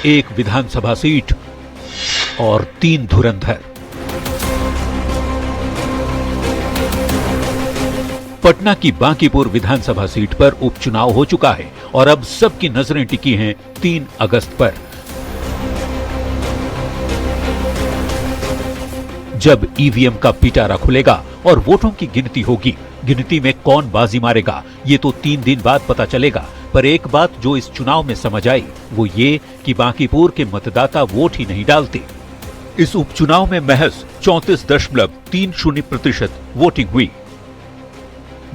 1 विधानसभा seat और 3 धुरंधर। पटना की बांकीपुर विधानसभा seat पर उपचुनाव हो चुका है और अब सबकी नजरें टिकी हैं 3 अगस्त पर, जब ईवीएम का पिटारा खुलेगा और वोटों की गिनती होगी। गिनती में कौन बाजी मारेगा ये तो 3 दिन बाद पता चलेगा, पर एक बात जो इस चुनाव में समझ आई वो ये कि बांकीपुर के मतदाता वोट ही नहीं डालते। इस उपचुनाव में महज 34.30% वोटिंग हुई।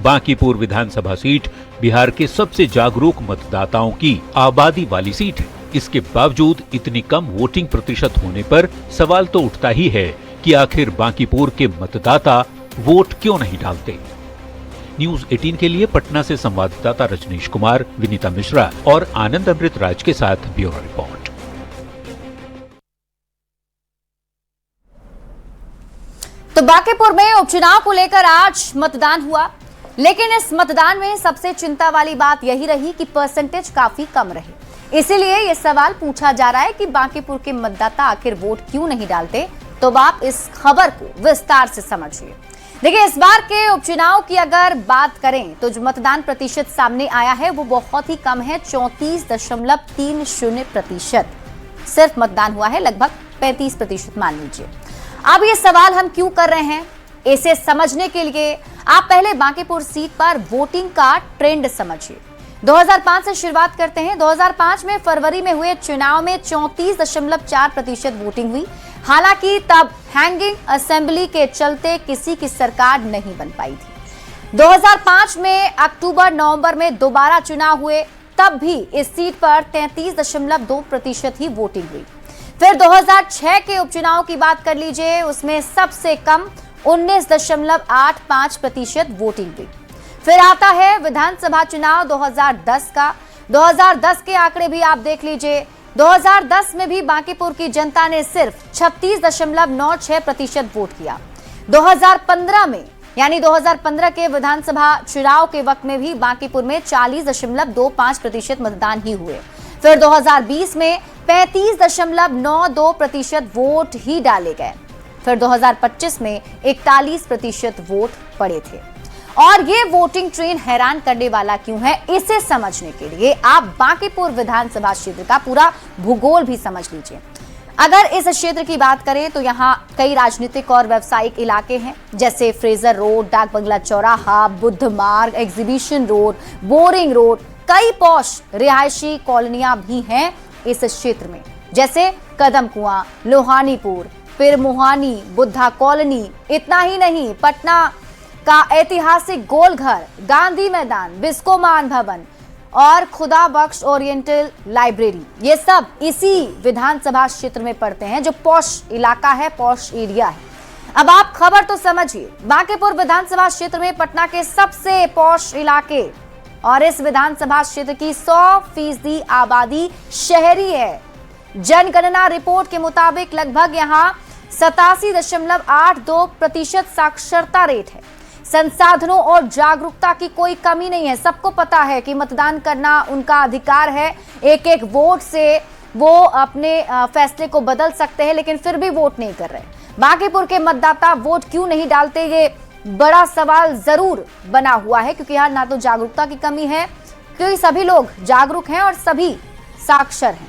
बांकीपुर विधानसभा सीट बिहार के सबसे जागरूक मतदाताओं की आबादी वाली सीट है। इसके बावजूद इतनी कम वोटिंग प्रतिशत होने पर सवाल तो उठता ही है कि आखिर बांकीपुर के मतदाता वोट क्यों नहीं डालते। न्यूज 18 के लिए पटना से संवाददाता रजनीश कुमार, विनीता मिश्रा और आनंद अमृत राज के साथ ब्यूरो रिपोर्ट। तो बांकीपुर में उपचुनाव को लेकर आज मतदान हुआ, लेकिन इस मतदान में सबसे चिंता वाली बात यही रही कि परसेंटेज काफी कम रहे। इसीलिए यह सवाल पूछा जा रहा है कि बांकीपुर के मतदाता आखिर वोट क्यों नहीं डालते। तो आप इस खबर को विस्तार से समझिए। देखिए, इस बार के उपचुनाव की अगर बात करें तो जो मतदान प्रतिशत सामने आया है वो बहुत ही कम है, 34.30% सिर्फ मतदान हुआ है, लगभग 35% मान लीजिए। अब ये सवाल हम क्यों कर रहे हैं, इसे समझने के लिए आप पहले बांकीपुर सीट पर वोटिंग का ट्रेंड समझिए। 2005 से शुरुआत करते हैं। 2005 में फरवरी में हुए चुनाव में 34.4% वोटिंग हुई। हालांकि तब हैंगिंग असेंबली के चलते किसी की सरकार नहीं बन पाई थी। 2005 में अक्टूबर-नवंबर में दोबारा चुनाव हुए, तब भी इस सीट पर 33.2% ही वोटिंग हुई। फिर 2006 के उपचुनाव की बात कर लीजिए, उसमें सबसे कम 19.85% वोटिंग हुई। फिर आता है विधानसभा चुनाव 2010 का। 2010 के आंकड़े भी आप देख लीजिए। 2010 में भी बांकीपुर की जनता ने सिर्फ 36.96% वोट किया। 2015 में यानी 2015 के विधानसभा चुनाव के वक्त में भी बांकीपुर में 40.25% मतदान ही हुए। फिर 2020 में 35.92% वोट ही डाले गए। फिर 2025 में 41% वोट पड़े थे। और ये वोटिंग ट्रेंड हैरान करने वाला क्यों है, इसे समझने के लिए आप बांकीपुर विधानसभा क्षेत्र का पूरा भूगोल भी समझ लीजिए। अगर इस क्षेत्र की बात करें तो यहाँ कई राजनीतिक और व्यावसायिक इलाके हैं, जैसे फ्रेजर रोड, डाक बंगला चौराहा, बुद्ध मार्ग, एग्जीबिशन रोड, बोरिंग रोड। कई पॉश रिहायशी कॉलोनियां भी हैं इस क्षेत्र में, जैसे कदम कुआं, लोहानीपुर, फिर मोहानी, बुद्धा कॉलोनी। इतना ही नहीं, पटना का ऐतिहासिक गोलघर, गांधी मैदान, बिस्कोमान भवन और खुदा बख्श ओरिएंटल लाइब्रेरी, ये सब इसी विधानसभा क्षेत्र में पड़ते हैं, जो पॉश इलाका है, पॉश एरिया है। अब आप खबर तो समझिए। बांकीपुर विधानसभा क्षेत्र में पटना के सबसे पॉश इलाके और इस विधानसभा क्षेत्र की 100% आबादी शहरी है। जनगणना रिपोर्ट के मुताबिक लगभग यहाँ 87.82% साक्षरता रेट है। संसाधनों और जागरूकता की कोई कमी नहीं है। सबको पता है कि मतदान करना उनका अधिकार है। एक एक वोट से वो अपने फैसले को बदल सकते हैं, लेकिन फिर भी वोट नहीं कर रहे। बांकीपुर के मतदाता वोट क्यों नहीं डालते, ये बड़ा सवाल जरूर बना हुआ है, क्योंकि यहाँ ना तो जागरूकता की कमी है, क्योंकि सभी लोग जागरूक हैं और सभी साक्षर हैं।